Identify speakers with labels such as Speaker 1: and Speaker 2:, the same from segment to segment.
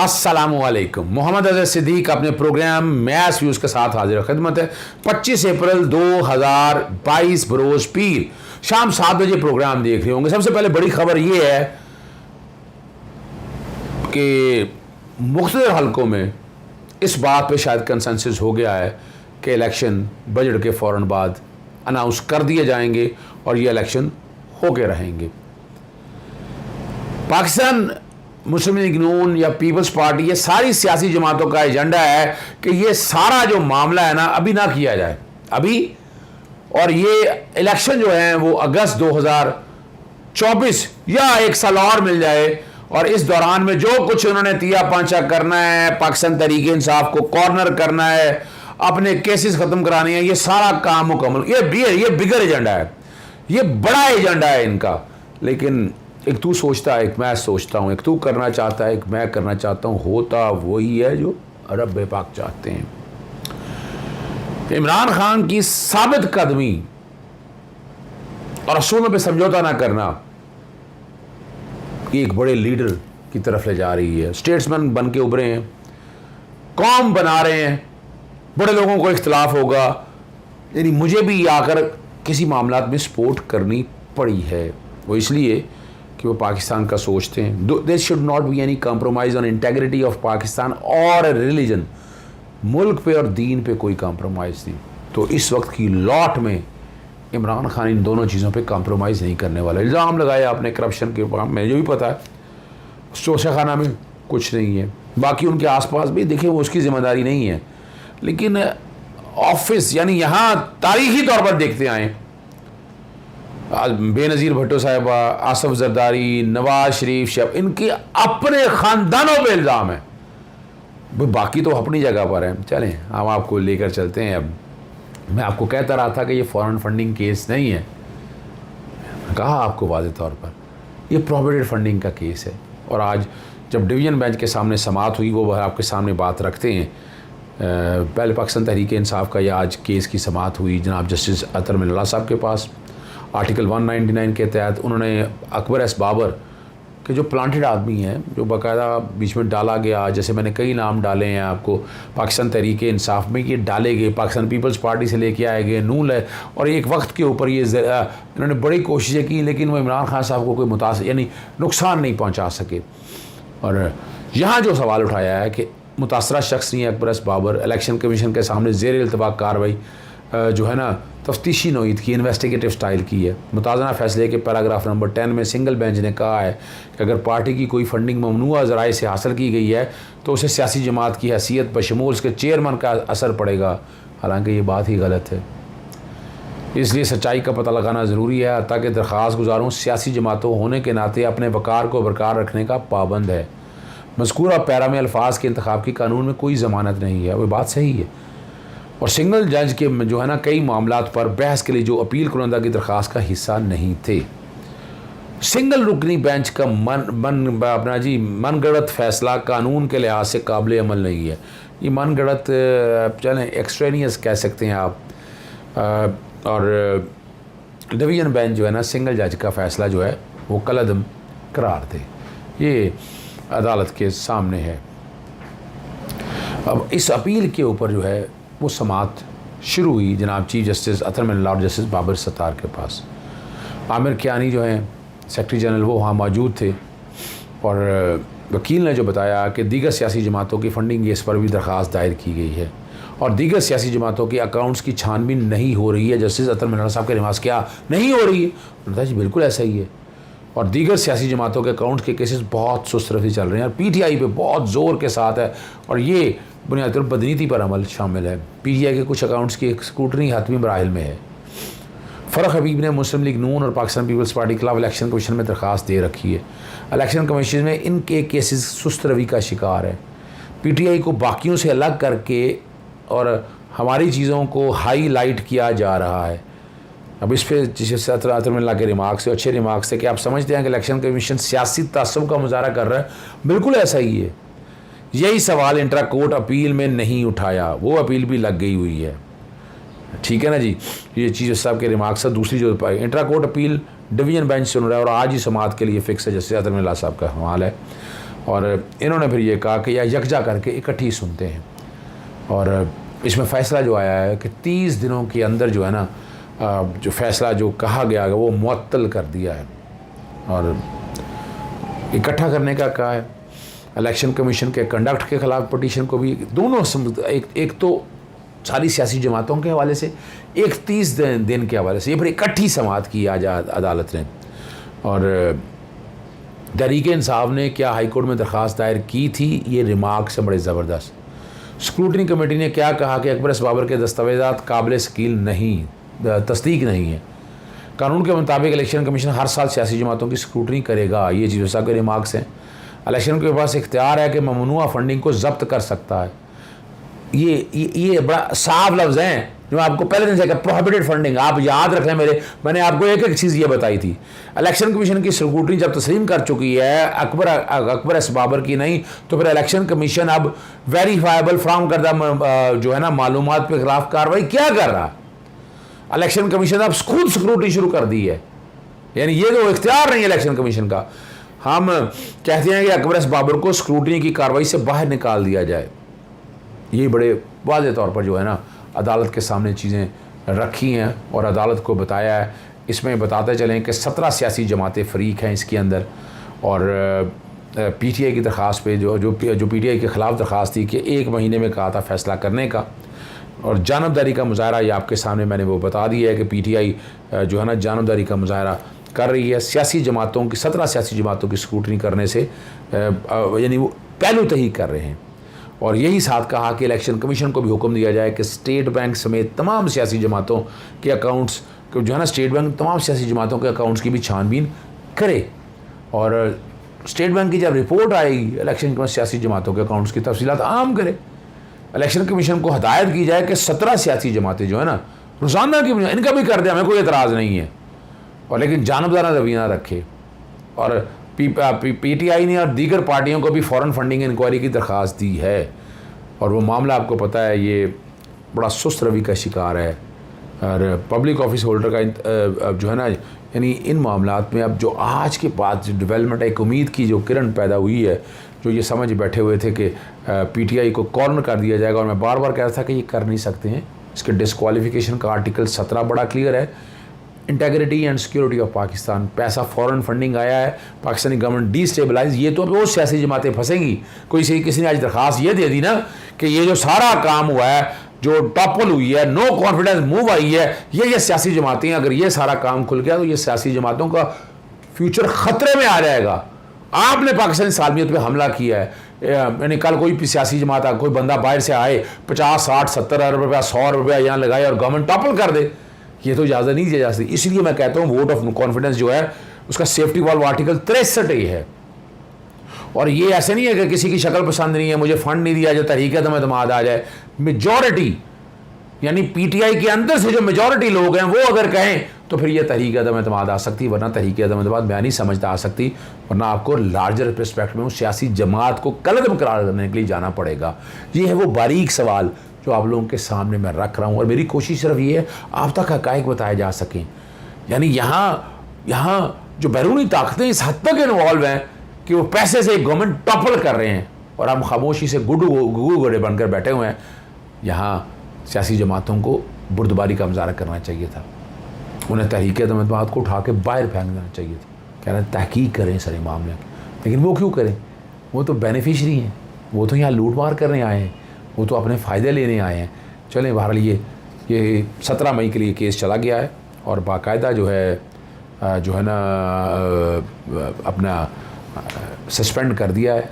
Speaker 1: अस्सलामुअलैकुम। मोहम्मद अजहर सिद्दीक अपने programme match views के साथ हाजिर खिदमत है। 25 अप्रैल 2022 बरोज़ पीर शाम 7 बजे प्रोग्राम देख रहे होंगे। सबसे पहले बड़ी खबर यह है कि मुख्तलिफ हलकों में इस बात पे शायद कंसेंसस हो गया है कि इलेक्शन बजट के फ़ौरन बाद अनाउंस कर दिए जाएंगे और ये इलेक्शन होके रहेंगे। पाकिस्तान मुस्लिम लीग नून या पीपल्स पार्टी, ये सारी सियासी जमातों का एजेंडा है कि ये सारा जो मामला है ना अभी ना किया जाए अभी, और ये इलेक्शन जो है वो अगस्त 2024 या एक साल और मिल जाए, और इस दौरान में जो कुछ उन्होंने तिया पांचा करना है, पाकिस्तान तहरीक इंसाफ को कॉर्नर करना है, अपने केसेस ख़त्म कराने हैं, ये सारा काम मुकम्मल। ये बिगर एजेंडा है, ये बड़ा एजेंडा है इनका। लेकिन एक तू सोचता है, एक मैं सोचता हूँ, एक तू करना चाहता है, एक मैं करना चाहता हूँ, होता वही है जो रब पाक चाहते हैं। इमरान खान की साबित कदमी और असूलों पे समझौता ना करना एक बड़े लीडर की तरफ ले जा रही है। स्टेट्समैन बन के उभरे हैं, कौम बना रहे हैं, बड़े लोगों को इख्तिलाफ होगा, यानी मुझे भी आकर किसी मामलात में सपोर्ट करनी पड़ी है। वो इसलिए कि वो पाकिस्तान का सोचते हैं। There should not be any compromise on integrity of Pakistan और रिलीजन। मुल्क पे और दीन पे कोई कॉम्प्रोमाइज़ नहीं। तो इस वक्त की लॉट में इमरान खान इन दोनों चीज़ों पे कॉम्प्रोमाइज़ नहीं करने वाला। इल्ज़ाम लगाया आपने करप्शन के, मुझे भी पता है शोशा खाना में कुछ नहीं है, बाकी उनके आसपास भी देखिए वो उसकी जिम्मेदारी नहीं है, लेकिन ऑफिस यानी यहाँ तारीखी तौर पर देखते आए बेनज़ीर भुट्टो साहिबा, आसफ जरदारी, नवाज शरीफ, इनके अपने ख़ानदानों पे इल्ज़ाम है। बाकी तो अपनी जगह पर है। चलें हम आपको लेकर चलते हैं। अब मैं आपको कहता रहा था कि ये फॉरेन फंडिंग केस नहीं है, कहा आपको वाज़ेह तौर पर ये प्रोविडेंट फंडिंग का केस है। और आज जब डिवीज़न बेंच के सामने समाअत हुई, वो आपके सामने बात रखते हैं। पहले पाकिस्तान तहरीक इंसाफ का यह आज केस की समाअत हुई जनाब जस्टिस अतर मिल्ला साहब के पास। आर्टिकल 199 के तहत उन्होंने अकबर एस बाबर के जो प्लांटेड आदमी हैं, जो बाकायदा बीच में डाला गया, जैसे मैंने कई नाम डाले हैं आपको, पाकिस्तान तहरीक इंसाफ में ये डाले गए, पाकिस्तान पीपल्स पार्टी से लेके आए गए, नून है, और एक वक्त के ऊपर ये इन्होंने बड़ी कोशिशें की, लेकिन वो इमरान खान साहब को कोई यानी नुकसान नहीं पहुँचा सके। और यहाँ जो सवाल उठाया है कि मुतासरा शख्स नहीं है Akbar S Babar, election commission के सामने ज़ेर इल्तबाक कार्रवाई जो है ना तफ्तीशी नोयत की, इन्वेस्टिगेटिव स्टाइल की है। मुताज़ना फैसले के पैराग्राफ नंबर 10 में सिंगल बेंच ने कहा है कि अगर पार्टी की कोई फंडिंग ममनुआ ज़राए से हासिल की गई है तो उसे सियासी जमात की हैसियत बशमूल उसके चेयरमैन का असर पड़ेगा। हालांकि ये बात ही गलत है, इसलिए सच्चाई का पता लगाना ज़रूरी है, ताकि दरख्वास्त गुजारों सियासी जमातों होने के नाते अपने वक़ार को बरकरार रखने का पाबंद है। मज़कूरा पैरा में अल्फाज के इंतखाब की कानून में कोई ज़मानत नहीं है। वो बात सही है। और सिंगल जज के जो है ना कई मामलात पर बहस के लिए जो अपील कुनंदा की दरख्वास्त का हिस्सा नहीं थे। सिंगल रुकनी बेंच का मनगढ़ंत फैसला कानून के लिहाज से काबिल अमल नहीं है। ये मनगढ़ंत चलें एक्सट्रेनियस कह सकते हैं आप। और डिवीज़न बेंच जो है ना सिंगल जज का फैसला जो है वो कलअदम करार थे। ये अदालत के सामने है। अब इस अपील के ऊपर जो है वो समाअत शुरू हुई जनाब चीफ जस्टिस अतर मिल्ला और जस्टिस बाबर सत्तार के पास। आमिर कियानी जो हैं सेक्रेटरी जनरल वो वहाँ मौजूद थे, और वकील ने जो बताया कि दीगर सियासी जमातों की फंडिंग केस पर भी दरख्वास्त दायर की गई है और दीगर सियासी जमातों के अकाउंट्स की छानबीन नहीं हो रही है। जस्टिस अतर मिल्ला साहब के रिमार्क्स क्या नहीं हो रही है? उन्होंने जी बिल्कुल ऐसा ही है, और दीगर सियासी जमातों के अकाउंट्स के केसेस बहुत सुस्त रफ़ी चल रहे हैं और पीटीआई पे बहुत ज़ोर के साथ है, और ये बुनियादी तौर पर बदनीति पर अमल शामिल है। पीटीआई के कुछ अकाउंट्स की स्क्रूटनी हतमी मराहिल में है। फ़रख हबीब ने मुस्लिम लीग नून और पाकिस्तान पीपल्स पार्टी के खिलाफ इलेक्शन कमीशन में दरख्वास्त दे रखी है। इलेक्शन कमीशन में इनके केसेस सुस्त रवि का शिकार है। पीटीआई को बाकियों से अलग करके और हमारी चीज़ों को हाईलाइट किया जा रहा है। अब इस पर जिस अतर मिल्ला के रिमार्क्स से अच्छे रिमार्क्स थे कि आप समझते हैं कि इलेक्शन कमीशन सियासी तासुब का मुजाहरा कर रहा है। बिल्कुल ऐसा ही है। यही सवाल इंट्रा कोर्ट अपील में नहीं उठाया, वो अपील भी लग गई हुई है। ठीक है ना जी, ये चीज़ साहब के रिमार्क्स है। दूसरी जो intra court appeal division bench सुन रहा है और आज ही समाअत के लिए फिक्स है, जैसे अतर मिल्ला साहब का हवाल है। और इन्होंने फिर ये कहा कि या यकजा करके इकट्ठी सुनते हैं। और इसमें फ़ैसला जो आया है कि 30 दिनों के अंदर जो है ना जो फ़ैसला जो कहा गया है वो मुअत्तल कर दिया है और इकट्ठा करने का कहा है। इलेक्शन कमीशन के कंडक्ट के ख़िलाफ़ पटिशन को भी दोनों एक तो सारी सियासी जमातों के हवाले से, एक 30 दिन के हवाले से, ये फिर इकट्ठी समाअत की आज अदालत ने। और तहरीक इंसाफ ने क्या हाई कोर्ट में दरख्वास्त दायर की थी, ये रिमार्क से बड़े ज़बरदस्त। स्क्रूटनी कमेटी ने क्या कहा कि अकबर एस बाबर के दस्तावेज़ात काबिल शकील नहीं, तस्दीक नहीं है। कानून के मुताबिक इलेक्शन कमीशन हर साल सियासी जमातों की स्क्रूटनी करेगा, ये चीज़ साहब के रिमार्क्स हैं। इलेक्शन के पास इख्तियार है कि ममनुआ फंडिंग को जब्त कर सकता है। ये बड़ा साफ लफ्ज़ हैं जो आपको पहले दिन से कहा, प्रोहिबिटेड फंडिंग। आप याद रखें मैंने आपको एक एक चीज़ ये बताई थी। इलेक्शन कमीशन की स्क्रूटनी जब तस्लीम कर चुकी है अकबर एस बाबर की नहीं, तो फिर इलेक्शन कमीशन अब वेरीफाइबल फ्राहम करदा जो है ना मालूमात के खिलाफ कार्रवाई क्या कर रहा है। इलेक्शन कमीशन अब खुद स्क्रूटनी शुरू कर दी है, यानी ये तो इख्तियार नहीं है इलेक्शन कमीशन का। हम कहते हैं कि अकबर एस बाबर को स्क्रूटनी की कार्रवाई से बाहर निकाल दिया जाए। ये बड़े वाज़ेह तौर पर जो है ना अदालत के सामने चीज़ें रखी हैं और अदालत को बताया है। इसमें बताते चलें कि 17 सियासी जमातें फ़रीक हैं इसके अंदर। और पीटीआई की दरख्वास्त पे जो पीटीआई के ख़िलाफ़ दरख्वास्त थी कि 1 महीने में कहा था फ़ैसला करने का, और जानबदारी का मुजाहरा ये आपके सामने मैंने वो बता दिया है कि पीटीआई जो है ना जानबदारी का मुजाहरा कर रही है। सियासी जमातों की 17 सियासी जमातों की स्क्रूटनी करने से यानी वो पहलू तही कर रहे हैं। और यही साथ कहा कि इलेक्शन कमीशन को भी हुक्म दिया जाए कि स्टेट बैंक समेत तमाम सियासी जमातों के अकाउंट्स जो है ना स्टेट बैंक तमाम सियासी जमातों के अकाउंट्स की भी छानबीन करे। और स्टेट बैंक की जब रिपोर्ट आएगी इलेक्शन कमीशन सियासी जमातों के अकाउंट्स की तफसीलात आम करे। इलेक्शन कमीशन को हदायत की जाए कि 17 सियासी जमातें जो है ना रोज़ाना की इनका भी कर दे, हमें कोई एतराज़ नहीं है, और लेकिन जानबदारा रवैया रखे। और पीटीआई ने और दीगर पार्टियों को भी फ़ौरन फंडिंग इंक्वायरी की दरख्वास्त दी है। और वो मामला आपको पता है ये बड़ा सुस्त रवि का शिकार है। और पब्लिक ऑफिस होल्डर का जो है ना यानी इन मामलात में अब जो आज के बाद जो डेवलपमेंट एक उम्मीद की जो किरण पैदा हुई है, जो ये समझ बैठे हुए थे कि पीटीआई को कॉर्नर कर दिया जाएगा। और मैं बार बार कह रहा था कि ये कर नहीं सकते हैं। इसके डिस्क्वालिफिकेशन का आर्टिकल 17 बड़ा क्लियर है, integrity and security of Pakistan. पैसा फॉरेन फंडिंग आया है, पाकिस्तानी गवर्नमेंट डिस्टेबलाइज, ये तो अब वो सियासी जमातें फंसेंगी। किसी ने आज दरख्वास्त ये दे दी ना कि ये जो सारा काम हुआ है, जो टॉपल हुई है, नो कॉन्फिडेंस मूव आई है, ये सियासी जमातें, अगर ये सारा काम खुल गया तो ये सियासी जमातों का फ्यूचर ख़तरे में आ जाएगा। आपने पाकिस्तानी सालमियत पे हमला किया है, यानी कल कोई सियासी जमात कोई बंदा बाहर से आए 50, 60, 70 अरब रुपया 100 रुपया यहाँ लगाए और गवर्नमेंट टॉपल कर दे, ये तो इजाज़त नहीं दी जा सकती। इसलिए मैं कहता हूँ वोट ऑफ कॉन्फिडेंस जो है उसका सेफ्टी वॉल्व आर्टिकल 63 ही है। और ये ऐसे नहीं है कि किसी की शक्ल पसंद नहीं है, मुझे फंड नहीं दिया, जो तहरीक-ए-एतमाद आ जाए। मेजॉरिटी यानी पीटीआई के अंदर से जो मेजॉरिटी लोग हैं वो अगर कहें तो फिर ये तहरीक-ए-एतमाद आ सकती, वरना तहरीक-ए-एतमाद मैं नहीं समझता आ सकती, वरना आपको लार्जर पर्सपेक्टिव में उस सियासी जमात को कलअदम करार करने के लिए जाना पड़ेगा। ये है वो बारीक सवाल जो आप लोगों के सामने मैं रख रहा हूँ। और मेरी कोशिश सिर्फ ये है आप तक हक़ाइक़ बताए जा सकें। यानी यहाँ जो बैरूनी ताकतें इस हद तक इन्वॉल्व हैं कि वो पैसे से गवर्नमेंट टॉपल कर रहे हैं और हम खामोशी से गुगू गोरे बनकर बैठे हुए हैं। यहाँ सियासी जमातों को बुर्दबारी का मुजाहरा करना चाहिए था, उन्हें तहरीक-ए-एतमाद को उठा के बाहर फेंक देना चाहिए था, कहना तहकीक करें सारे मामले। लेकिन वो क्यों करें? वो तो बेनिफिशरी हैं, वो तो यहाँ लूट मार करने आए हैं, वो तो अपने फ़ायदे लेने आए हैं। चलें, बहरहाल ये 17 मई के लिए केस चला गया है और बाकायदा जो है ना अपना सस्पेंड कर दिया है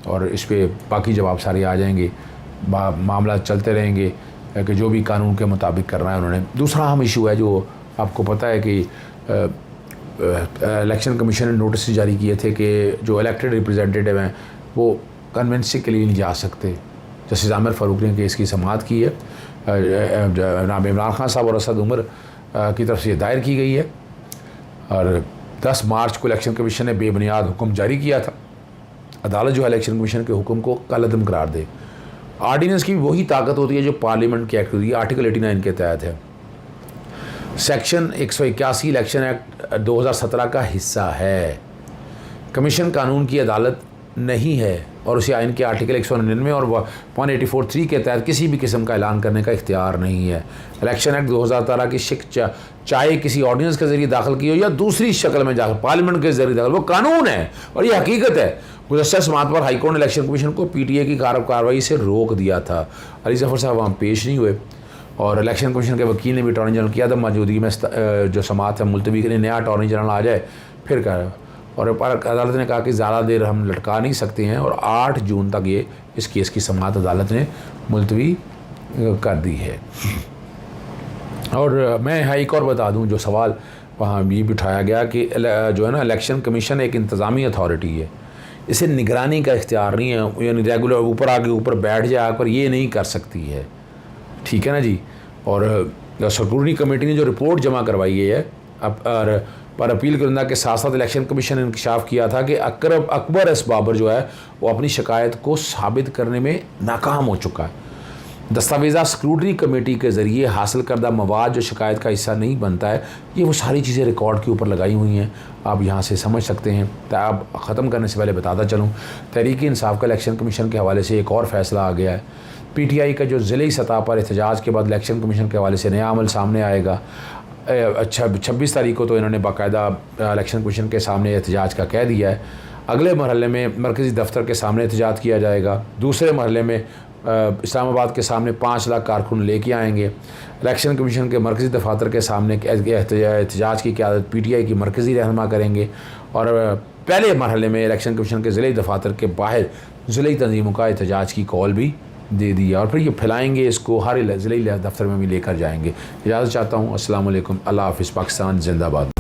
Speaker 1: और इस पर बाकी जवाब सारे आ जाएंगे। मामला चलते रहेंगे कि जो भी कानून के मुताबिक करना है उन्होंने। दूसरा अहम इशू है जो आपको पता है कि इलेक्शन कमीशन ने नोटिस जारी किए थे कि जो इलेक्टेड रिप्रेजेंटेटिव हैं वो कन्वेंसी के लिए नहीं जा सकते। जस्टिस आमिर फ़ारूक ने केस की समाअत की है, जनाब इमरान खान साहब और असद उमर की तरफ से दायर की गई है। और 10 मार्च को इलेक्शन कमीशन ने बेबुनियाद हुक्म जारी किया था। अदालत जो है इलेक्शन कमीशन के हुक्म को कलअदम करार दे। आर्डीनेंस की वही ताकत होती है जो पार्लियामेंट की एक्ट होती है, आर्टिकल 89 के तहत है। सेक्शन 181 इलेक्शन एक्ट 2017 का हिस्सा है। कमीशन कानून की अदालत नहीं है और उसे आइन के आर्टिकल 199 और 184(3) के तहत किसी भी किस्म का ऐलान करने का इख्तियार नहीं है। इलेक्शन एक्ट 2013 की शिक चाहे किसी ऑर्डिनेंस के ज़रिए दाखिल की हो या दूसरी शक्ल में जाकर पार्लियामेंट के ज़रिए दाखिल, वो कानून है और ये हकीकत है। गुज़श्ता समात पर हाईकोर्ट ने इलेक्शन कमीशन को PTI की कार्रवाई से रोक दिया था। अली ज़फ़र साहब वहाँ पेश नहीं हुए और इलेक्शन कमीशन के वकील ने भी अटॉर्नी जनरल की अदम मौजूदगी में जो समात है मुलतवी के लिए नया अटॉर्नी जनरल आ जाए फिर कर, और अदालत ने कहा कि ज़्यादा देर हम लटका नहीं सकते हैं और 8 जून तक ये इस केस की समात अदालत ने मुलतवी कर दी है। और मैं यहाँ एक और बता दूँ, जो सवाल वहाँ ये भी उठाया गया कि जो है ना इलेक्शन कमीशन एक इंतज़ामी अथॉरिटी है, इसे निगरानी का इख्तियार नहीं है, यानी रेगुलर ऊपर आके ऊपर बैठ जाए आकर ये नहीं कर सकती है, ठीक है ना जी। और स्क्रूटनी कमेटी ने जो रिपोर्ट जमा करवाई है पर अपील करना के साथ साथ इलेक्शन कमीशन ने इंकशाफ किया था कि अकबर एस बाबर जो है वो अपनी शिकायत को साबित करने में नाकाम हो चुका है। दस्तावेज़ा स्क्रूटनी कमेटी के ज़रिए हासिल करदा मवाद जो शिकायत का हिस्सा नहीं बनता है, ये वो सारी चीज़ें रिकॉर्ड के ऊपर लगाई हुई हैं, आप यहाँ से समझ सकते हैं। तो आप ख़त्म करने से पहले बताता चलूँ, तहरीक इंसाफ का इलेक्शन कमीशन के हवाले से एक और फ़ैसला आ गया है। PTI का जो ज़िली सतह पर एहतजाज के बाद इलेक्शन कमीशन के हवाले से नया अमल सामने आएगा। 26 तारीख को तो इन्होंने बाकायदा इलेक्शन कमीशन के सामने एहतजाज का कह दिया है। अगले मरहले में मरकज़ी दफ्तर के सामने एहतजाज किया जाएगा। दूसरे मरहले में इस्लामाबाद के सामने 5 लाख कारकुन लेके आएंगे। इलेक्शन कमीशन के मरकज़ी दफातर के सामने एहतजाज की क़यादत PTI की मरकज़ी रहनुमा करेंगे और पहले मरहले में इलेक्शन कमीशन के ज़िली दफातर के बाहर ज़िली तंजीमों का एहतजाज की कॉल भी दे दिया और फिर ये फैलाएंगे, इसको हर ज़िली दफ्तर में भी लेकर जाएंगे। इजाज़त चाहता हूँ। अस्सलाम वालेकुम। अल्लाह हाफ़िज़। पाकिस्तान ज़िंदाबाद।